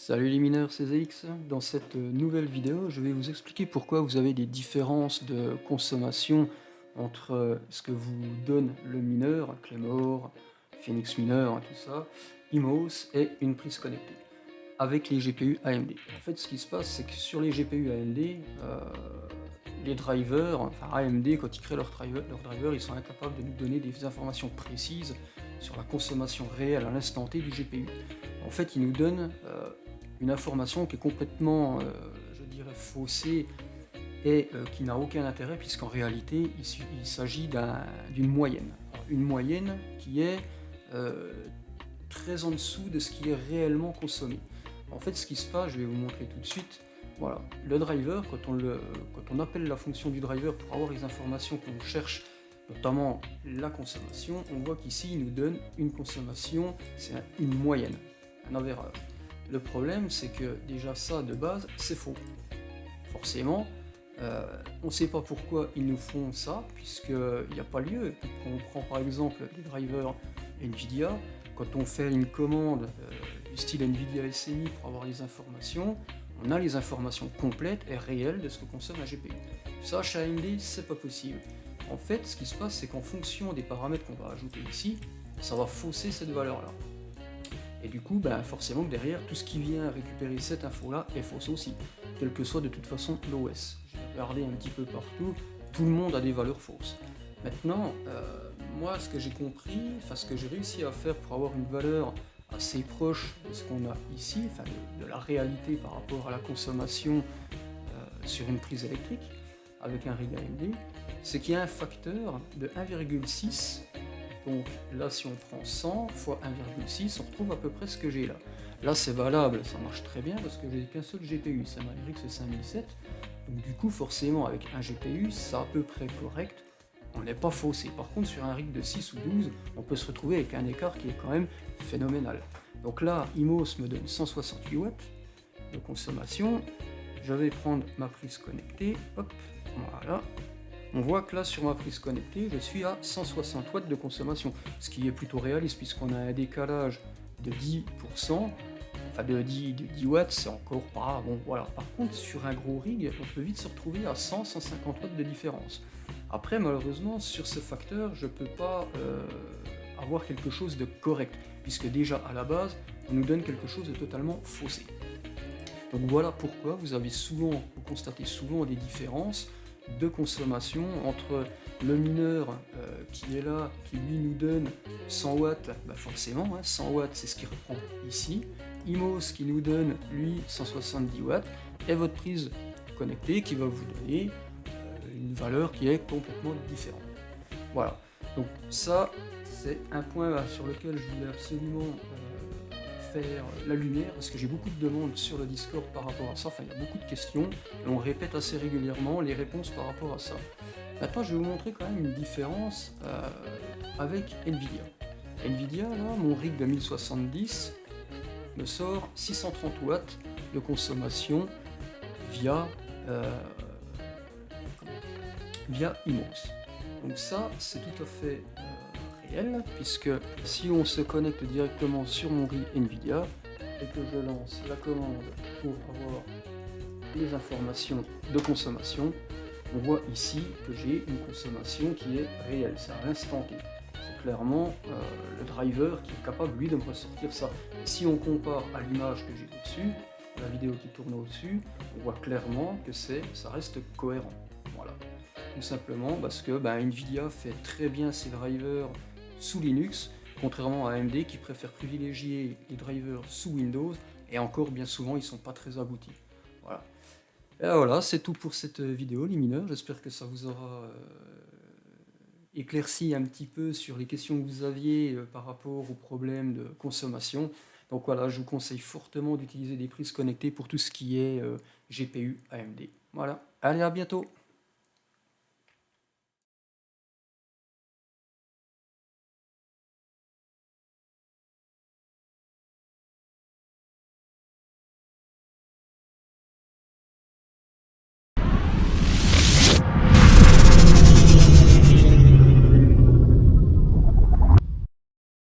Salut les mineurs, c'est ZX. Dans cette nouvelle vidéo, je vais vous expliquer pourquoi vous avez des différences de consommation entre ce que vous donne le mineur, Claymore, Phoenix Mineur, tout ça, IMOS et une prise connectée avec les GPU AMD. En fait, ce qui se passe, c'est que sur les GPU AMD, les drivers, enfin AMD, quand ils créent leurs drivers, ils sont incapables de nous donner des informations précises sur la consommation réelle à l'instant T du GPU. En fait, ils nous donnent une information qui est complètement, je dirais, faussée et qui n'a aucun intérêt, puisqu'en réalité, il s'agit d'une moyenne. Alors, une moyenne qui est très en dessous de ce qui est réellement consommé. En fait, ce qui se passe, je vais vous montrer tout de suite. Voilà, le driver, quand on appelle la fonction du driver pour avoir les informations qu'on cherche, notamment la consommation, on voit qu'ici il nous donne une consommation, c'est une moyenne, un average. Le problème, c'est que déjà ça, de base, c'est faux. Forcément, on ne sait pas pourquoi ils nous font ça, puisqu'il n'y a pas lieu. Quand on prend par exemple les drivers NVIDIA, quand on fait une commande du style NVIDIA SMI pour avoir les informations, on a les informations complètes et réelles de ce que consomme la GPU. Ça, chez AMD, c'est pas possible. En fait, ce qui se passe, c'est qu'en fonction des paramètres qu'on va ajouter ici, ça va fausser cette valeur-là. Et du coup, forcément que derrière, tout ce qui vient récupérer cette info-là est fausse aussi, quel que soit de toute façon l'OS. J'ai regardé un petit peu partout, tout le monde a des valeurs fausses. Maintenant, moi, ce que j'ai compris, enfin ce que j'ai réussi à faire pour avoir une valeur assez proche de ce qu'on a ici, enfin de la réalité par rapport à la consommation sur une prise électrique, avec un rig AMD, c'est qu'il y a un facteur de 1,6. Donc là, si on prend 100 fois 1,6, on retrouve à peu près ce que j'ai là. Là, c'est valable, ça marche très bien parce que j'ai qu'un seul GPU, c'est ma RX 5007. Donc du coup, forcément, avec un GPU, c'est à peu près correct. On n'est pas faussé. Par contre, sur un rig de 6 ou 12, on peut se retrouver avec un écart qui est quand même phénoménal. Donc là, IMOS me donne 168 watts de consommation. Je vais prendre ma prise connectée, hop, voilà. On voit que là, sur ma prise connectée, je suis à 160 watts de consommation, ce qui est plutôt réaliste puisqu'on a un décalage de 10%, enfin de 10 watts, c'est encore pas bon, voilà. Par contre, sur un gros rig, on peut vite se retrouver à 100-150 watts de différence. Après, malheureusement, sur ce facteur, je peux pas avoir quelque chose de correct, puisque déjà à la base, on nous donne quelque chose de totalement faussé. Donc voilà pourquoi vous constatez souvent des différences de consommation entre le mineur qui est là, qui lui nous donne 100 watts, forcément, 100 watts c'est ce qui reprend ici, IMOS qui nous donne lui 170 watts, et votre prise connectée qui va vous donner une valeur qui est complètement différente. Voilà, donc ça c'est un point sur lequel je voulais absolument faire la lumière, parce que j'ai beaucoup de demandes sur le Discord par rapport à ça, enfin il y a beaucoup de questions, et on répète assez régulièrement les réponses par rapport à ça. Maintenant je vais vous montrer quand même une différence avec NVIDIA. NVIDIA, là, mon rig de 1070 me sort 630 watts de consommation via, via IMOS. Donc ça, c'est tout à fait réel, puisque si on se connecte directement sur mon rig NVIDIA et que je lance la commande pour avoir les informations de consommation, on voit ici que j'ai une consommation qui est réelle, c'est à l'instant T. C'est clairement le driver qui est capable, lui, de me ressortir ça. Et si on compare à l'image que j'ai au-dessus, la vidéo qui tourne au-dessus, on voit clairement que ça reste cohérent. Voilà. Tout simplement parce que NVIDIA fait très bien ses drivers sous Linux, contrairement à AMD qui préfère privilégier les drivers sous Windows, et encore bien souvent ils sont pas très aboutis. Voilà. Et voilà, c'est tout pour cette vidéo les mineurs, j'espère que ça vous aura éclairci un petit peu sur les questions que vous aviez par rapport aux problèmes de consommation. Donc voilà, je vous conseille fortement d'utiliser des prises connectées pour tout ce qui est GPU AMD. Voilà, allez, à bientôt.